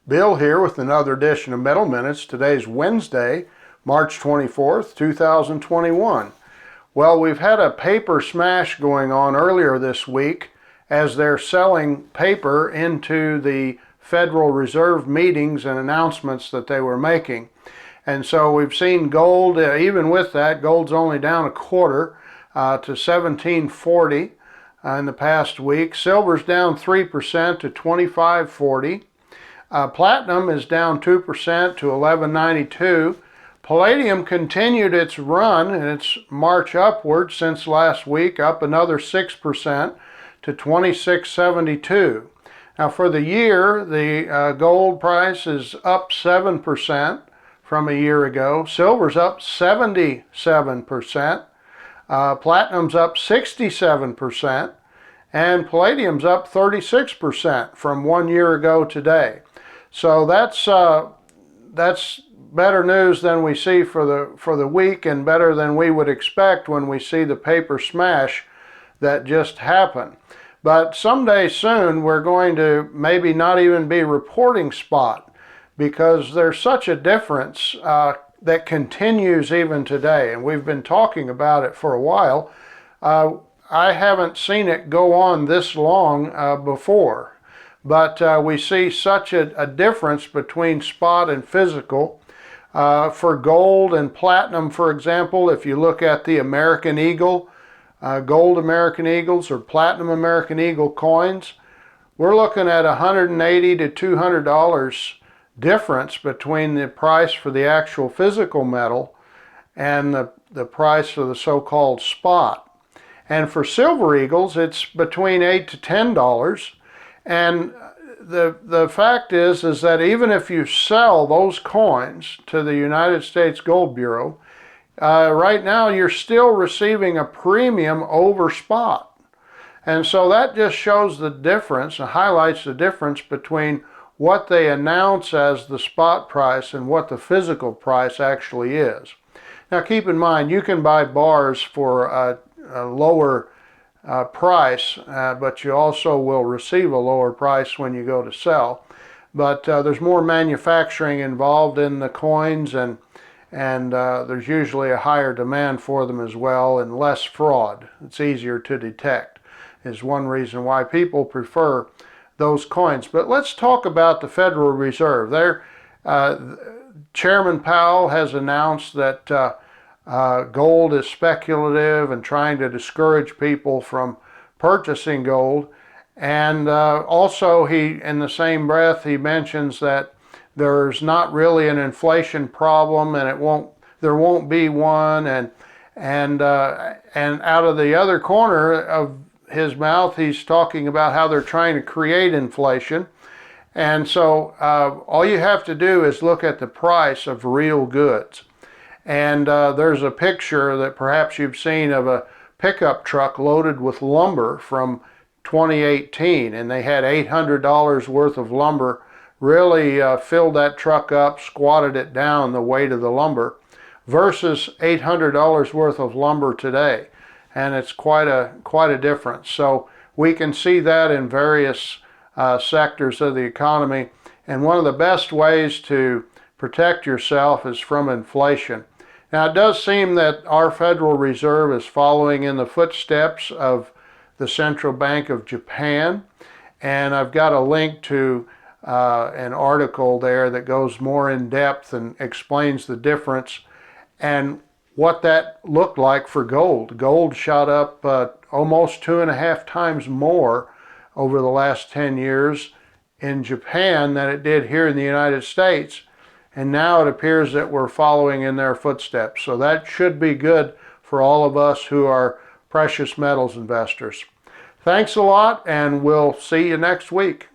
Bill here with another edition of Metal Minutes. Today's Wednesday, March 24th, 2021. Well, we've had a paper smash going on earlier this week as they're selling paper into the Federal Reserve meetings and announcements that they were making. And so we've seen gold, even with that, gold's only down a quarter to 1740 in the past week. Silver's down 3% to 2540. Platinum is down 2% to 1192. Palladium continued its run and its march upward since last week, up another 6% to 2672. Now for the year, the gold price is up 7% from a year ago. Silver's up 77%. Platinum's up 67%. And palladium's up 36% from 1 year ago today. So that's better news than we see for the week, and better than we would expect when we see the paper smash that just happened. But someday soon we're going to maybe not even be reporting spot, because there's such a difference that continues even today, and we've been talking about it for a while. I haven't seen it go on this long before. But we see such a difference between spot and physical. For gold and platinum, for example, if you look at the American Eagle, gold American Eagles or platinum American Eagle coins, we're looking at $180 to $200 difference between the price for the actual physical metal and the price for the so-called spot. And for silver eagles, it's between $8 to $10. And the fact is that even if you sell those coins to the United States Gold Bureau, right now you're still receiving a premium over spot. And so that just shows the difference and highlights the difference between what they announce as the spot price and what the physical price actually is. Now keep in mind, you can buy bars for a lower price, but you also will receive a lower price when you go to sell. But there's more manufacturing involved in the coins, and there's usually a higher demand for them as well, and less fraud. It's easier to detect, is one reason why people prefer those coins. But let's talk about the Federal Reserve. Chairman Powell has announced that gold is speculative and trying to discourage people from purchasing gold. And also in the same breath, he mentions that there's not really an inflation problem, and there won't be one. And out of the other corner of his mouth, he's talking about how they're trying to create inflation. And so all you have to do is look at the price of real goods. And there's a picture that perhaps you've seen of a pickup truck loaded with lumber from 2018, and they had $800 worth of lumber, really filled that truck up, squatted it down, the weight of the lumber, versus $800 worth of lumber today. And it's quite a difference. So we can see that in various sectors of the economy. And one of the best ways to protect yourself is from inflation. Now, it does seem that our Federal Reserve is following in the footsteps of the Central Bank of Japan, and I've got a link to an article there that goes more in depth and explains the difference and what that looked like for gold. Gold shot up almost 2.5 times more over the last 10 years in Japan than it did here in the United States. And now it appears that we're following in their footsteps. So that should be good for all of us who are precious metals investors. Thanks a lot, and we'll see you next week.